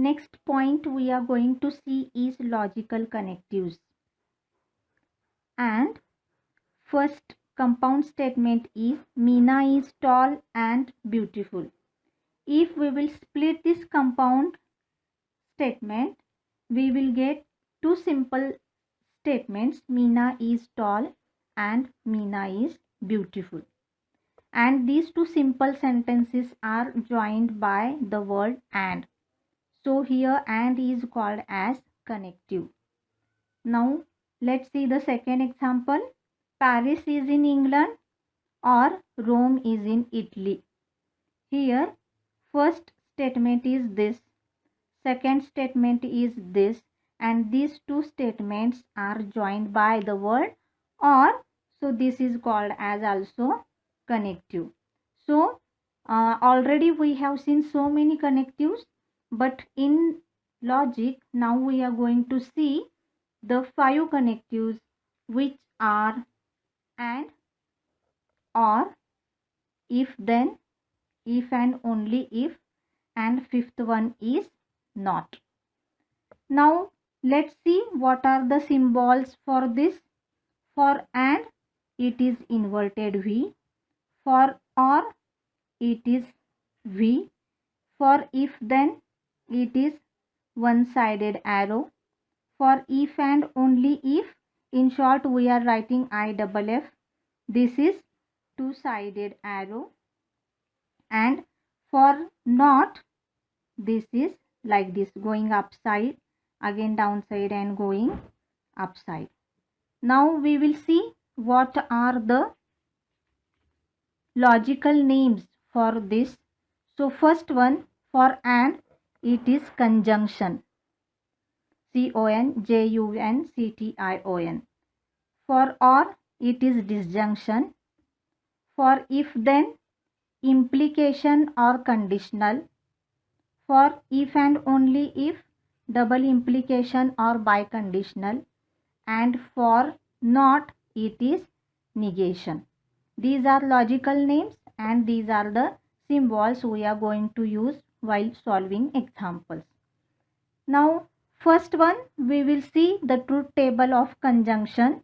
Next point we are going to see is logical connectives. And first compound statement is Meena is tall and beautiful. If we will split this compound statement, we will get two simple statements, Meena is tall and Meena is beautiful. And these two simple sentences are joined by the word and. So here and is called as connective. Now let's see the second example. Paris is in England or Rome is in Italy. Here first statement is this, second statement is this, and these two statements are joined by the word or. So this is called as also connective. So already we have seen so many connectives, but in logic now we are going to see the 5 connectives, which are and, or, if then, if and only if, and fifth one is not. Now let's see what are the symbols for this. For and it is inverted V. For or it is V. For if then it is one-sided arrow. For if and only if, in short we are writing IFF. This is two-sided arrow. And for not, this is like this, going upside, again downside and going upside. Now we will see what are the logical names for this. So first one, for and, it is conjunction. CONJUNCTION. For or, it is disjunction. For if then, implication or conditional. For if and only if, double implication or biconditional. And for not, it is negation. These are logical names and these are the symbols we are going to use while solving examples. Now first one, we will see the truth table of conjunction.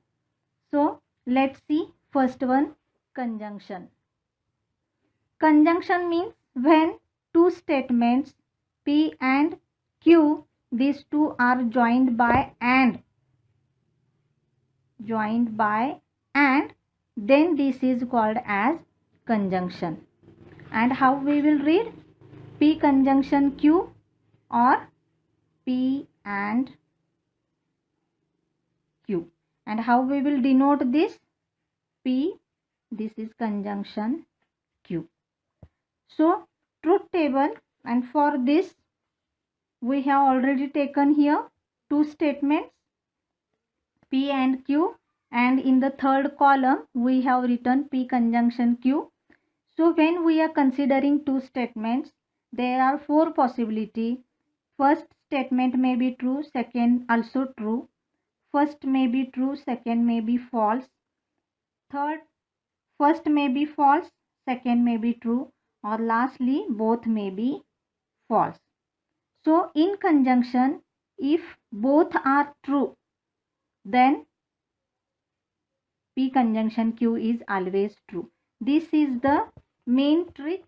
So let's see first one, conjunction. Conjunction means when two statements P and Q, these two are joined by and, then this is called as conjunction. And how we will read? P conjunction Q or P and Q. And how we will denote this? P, this is conjunction Q. So truth table, and for this we have already taken here two statements P and Q, and in the third column we have written P conjunction Q. So when we are considering two statements, there are four possibilities. First statement may be true, second also true. First may be true, second may be false. Third, first may be false, second may be true, or lastly both may be false. So in conjunction, if both are true, then P conjunction Q is always true. This is the main trick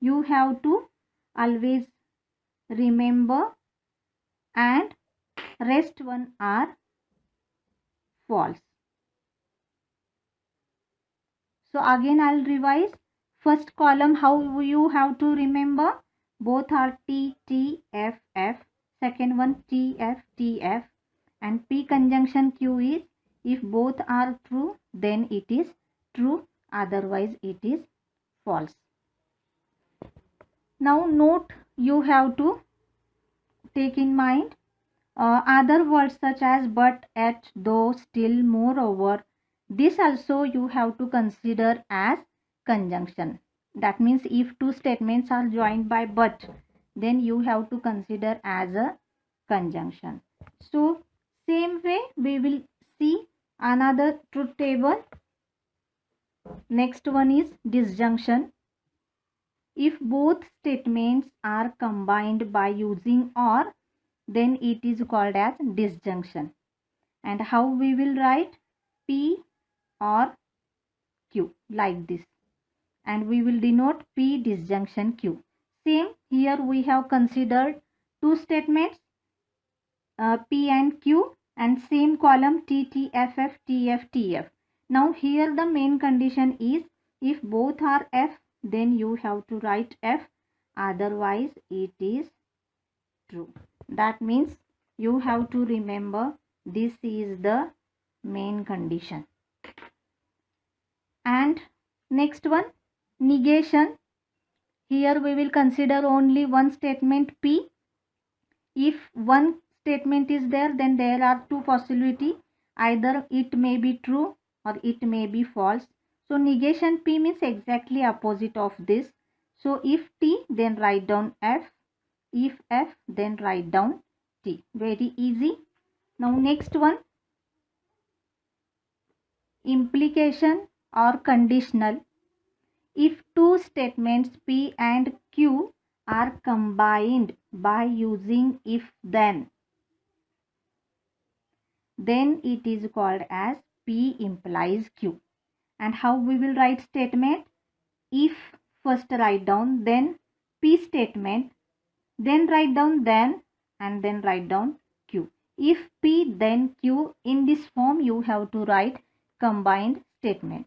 you have to always remember, and rest one are false. So again I'll revise. First column, how you have to remember? Both are T, T, F, F. Second one T, F, T, F. And P conjunction Q is, if both are true, then it is true. Otherwise it is false. Now note you have to take in mind other words such as but, at, though, still, moreover. This also you have to consider as conjunction. That means if two statements are joined by but, then you have to consider as a conjunction. So same way we will see another truth table. Next one is disjunction. If both statements are combined by using or, then it is called as disjunction. And how we will write? P or Q, like this. And we will denote P disjunction Q. Same here we have considered two statements, P and Q, and same column T, T, F, F, T, F, T, F. Now here the main condition is if both are F, then you have to write F, otherwise it is true. That means you have to remember this is the main condition. And next one, negation. Here we will consider only one statement P. If one statement is there, then there are two possibilities. Either it may be true or it may be false. So negation P means exactly opposite of this. So if T, then write down F. If F, then write down T. Very easy. Now next one, implication or conditional. If two statements P and Q are combined by using if then it is called as P implies Q. And how we will write statement? If first write down, then P statement, then write down then, and then write down Q. If P then Q, in this form you have to write combined statement.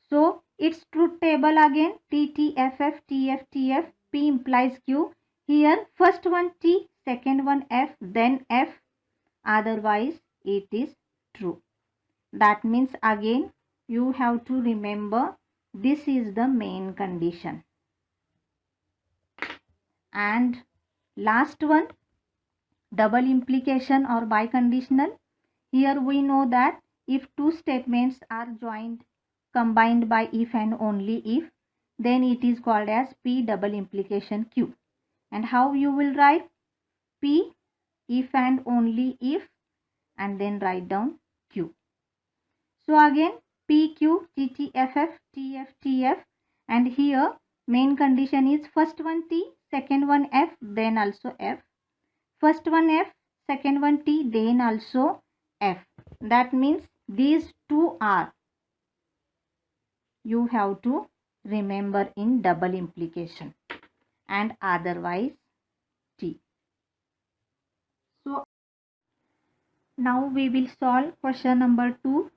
So it's truth table again, T, T, F, F, T, F, T, F, P implies Q. Here first one T, second one F, then F, otherwise it is true. That means again you have to remember this is the main condition. And last one, double implication or biconditional. Here we know that if two statements are combined by if and only if, then it is called as P double implication Q. And how you will write? P if and only if, and then write down Q. So again P, Q, T, T, F, F, T, F, T, F, and here main condition is first one T, second one F, then also F. First one F, second one T, then also F. That means these two are, you have to remember in double implication, and otherwise T. So now we will solve question number 2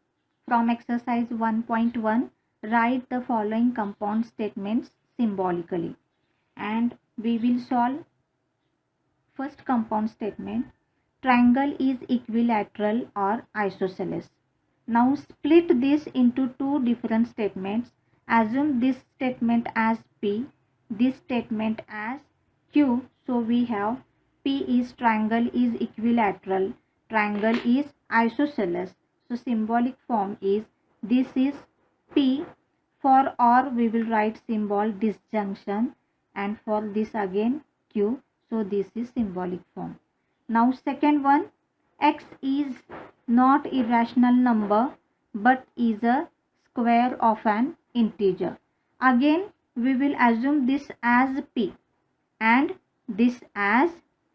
from exercise 1.1. Write the following compound statements symbolically. And we will solve first compound statement. Triangle is equilateral or isosceles. Now split this into two different statements. Assume this statement as P, this statement as Q. So we have P is triangle is equilateral, triangle is isosceles. So symbolic form is this is P. For or we will write symbol disjunction, and for this again Q. So this is symbolic form. Now second one, x is not irrational number but is a square of an integer. Again we will assume this as P and this as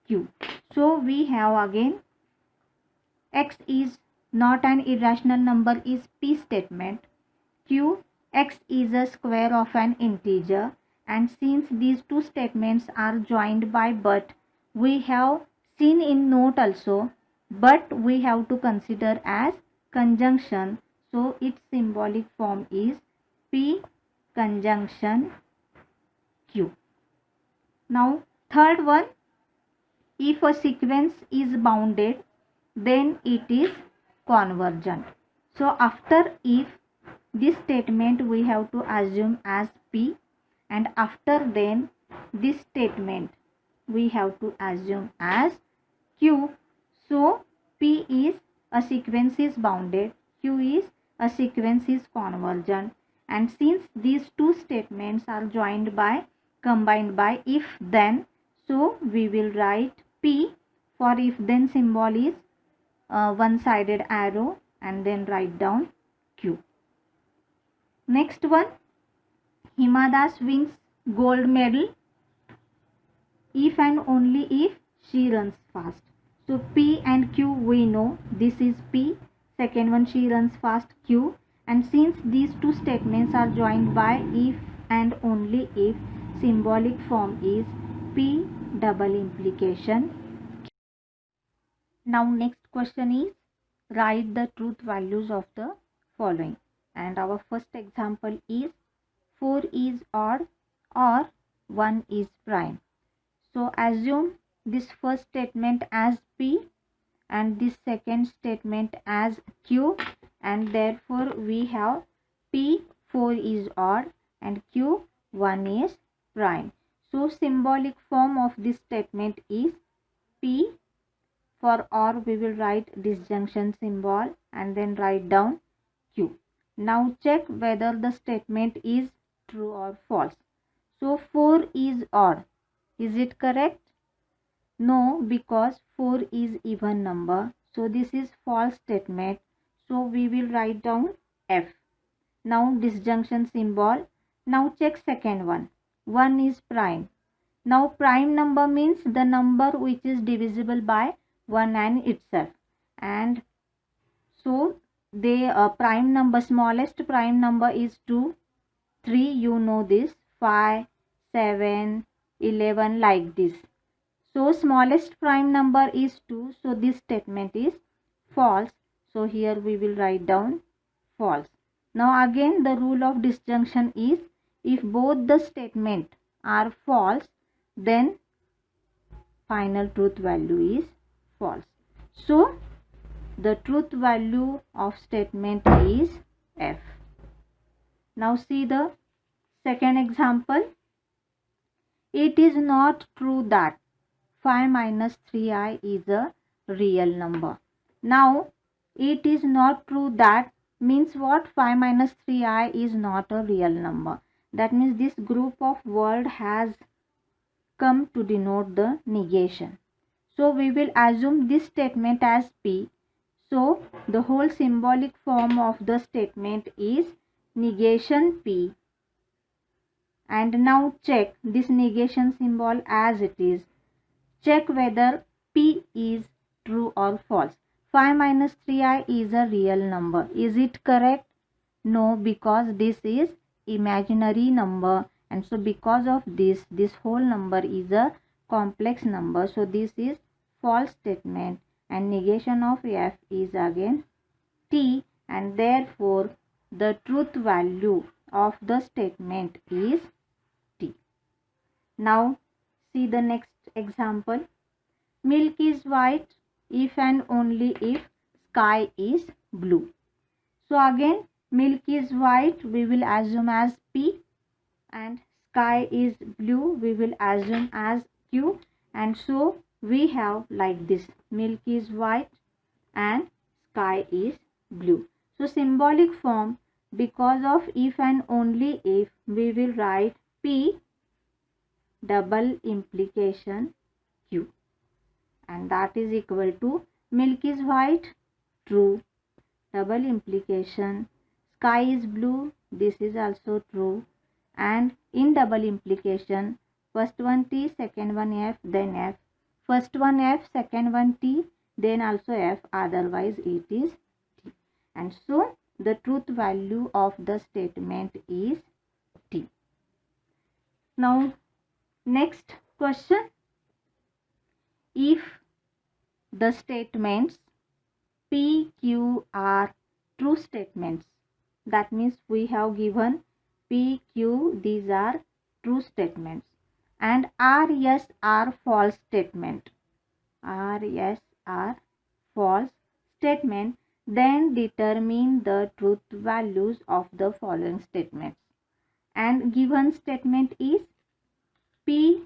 Q. So we have again x is not an irrational number is P statement. Q, x is a square of an integer, and since these two statements are joined by but, we have seen in note also, but we have to consider as conjunction. So its symbolic form is P conjunction Q. Now third one, if a sequence is bounded, then it is convergent. So after if, this statement we have to assume as P, and after then this statement we have to assume as Q. So P is a sequence is bounded, Q is a sequence is convergent, and since these two statements are combined by if then, so we will write P. For if then symbol is one-sided arrow, and then write down Q. Next one, Hima Das wins gold medal if and only if she runs fast. So P and Q we know, this is P, second one she runs fast, Q, and since these two statements are joined by if and only if, symbolic form is P double implication. Now next question is write the truth values of the following, and our first example is 4 is odd or 1 is prime. So assume this first statement as P and this second statement as Q, and therefore we have P 4 is odd and Q 1 is prime. So symbolic form of this statement is P. For OR we will write disjunction symbol and then write down Q. Now check whether the statement is true or false. So 4 is odd. Is it correct? No, because 4 is even number. So this is false statement. So we will write down F. Now disjunction symbol. Now check second one. 1 is prime. Now prime number means the number which is divisible by 1 and itself. And so the prime number, smallest prime number is 2, 3, you know this, 5, 7, 11, like this. So smallest prime number is 2. So this statement is false. So here we will write down false. Now again the rule of disjunction is if both the statement are false, then final truth value is false. So the truth value of statement is F. Now see the second example. It is not true that 5 minus 3i is a real number. Now it is not true that means what? 5 minus 3i is not a real number. That means this group of word has come to denote the negation. So we will assume this statement as P. So the whole symbolic form of the statement is negation P. And now check this negation symbol as it is. Check whether P is true or false. 5 minus 3i is a real number. Is it correct? No, because this is imaginary number, and so because of this whole number is a complex number. So this is false statement, and negation of F is again T, and therefore the truth value of the statement is T. Now see the next example. Milk is white if and only if sky is blue. So again milk is white we will assume as P, and sky is blue we will assume as Q, and so we have like this, milk is white and sky is blue. So symbolic form, because of if and only if, we will write P double implication Q, and that is equal to milk is white, true, double implication sky is blue, this is also true, and in double implication first one T, second one F, then F, first one F, second one T, then also F, otherwise it is T. And so the truth value of the statement is T. Now next question. If the statements P, Q are true statements, that means we have given P, Q, these are true statements, and R, S are false statement, R, S are false statement, then determine the truth values of the following statements. And given statement is P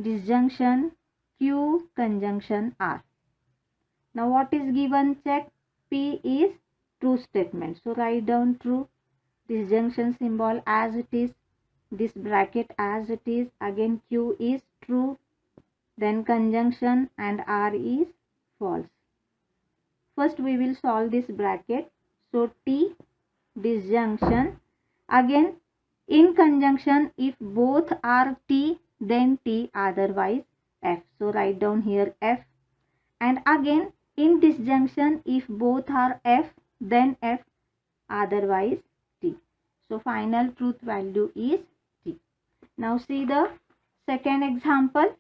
disjunction Q conjunction R. Now what is given? Check. P is true statement, so write down true, disjunction symbol as it is, this bracket as it is, again Q is true, then conjunction, and R is false. First we will solve this bracket. So T disjunction, again In conjunction, if both are T, then T, otherwise F. So write down here F. And again, in disjunction, if both are F, then F, otherwise T. So final truth value is T. Now see the second example.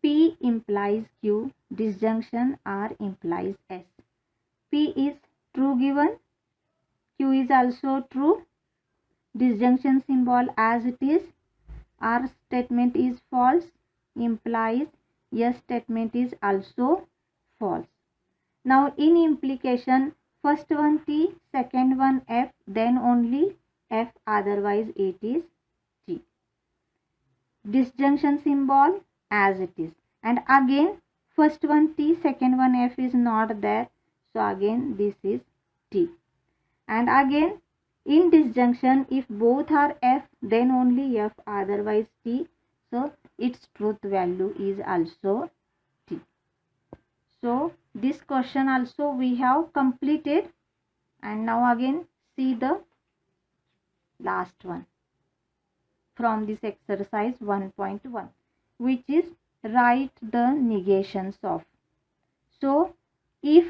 P implies Q, disjunction R implies S. P is true given, Q is also true, disjunction symbol as it is, R statement is false, implies S statement is also false. Now in implication, first one T, second one F, then only F, otherwise it is T. Disjunction symbol as it is, and again first one T, second one F is not there, so again this is T. And again in disjunction, if both are F, then only F, otherwise T, so its truth value is also T. So this question also we have completed, and now again see the last one from this exercise 1.1, which is write the negations of. So if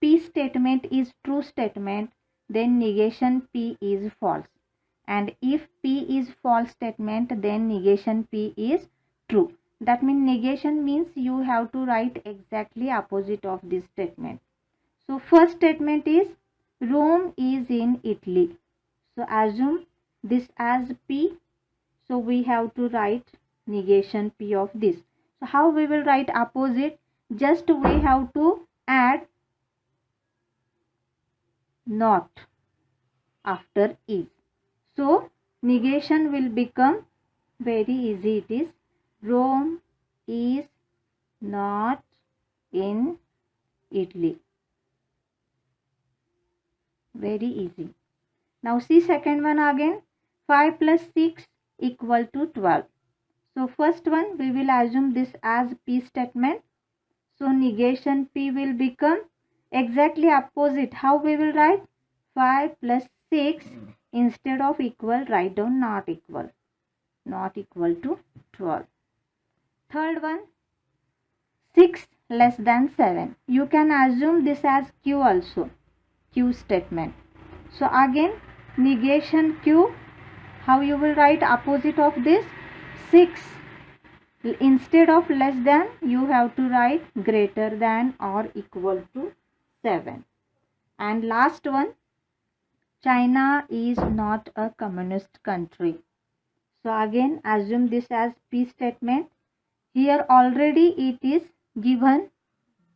P statement is true statement, then negation P is false, and if P is false statement, then negation P is true. That means negation means you have to write exactly opposite of this statement. So first statement is Rome is in Italy. So assume this as P. So we have to write negation P of this. So how we will write opposite? Just we have to add not after is. So negation will become very easy. It is Rome is not in Italy. Very easy. Now see second one again. 5 plus 6 equal to 12. So first one we will assume this as P statement. So negation P will become exactly opposite. How we will write? 5 plus 6, instead of equal, write down not equal. Not equal to 12. Third one, 6 less than 7. You can assume this as Q also. Q statement. So again negation Q. How you will write opposite of this? 6. Instead of less than, you have to write greater than or equal to 7. And last one, China is not a communist country. So again assume this as P statement. Here already it is given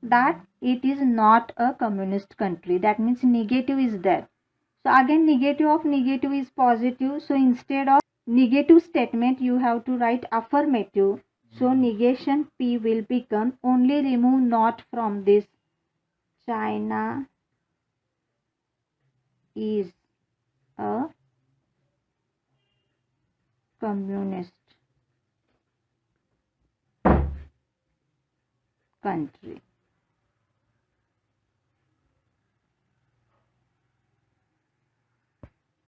that it is not a communist country. That means negative is there. So again negative of negative is positive. So instead of negative statement you have to write affirmative. So negation P will become, only remove not from this, China is a communist country.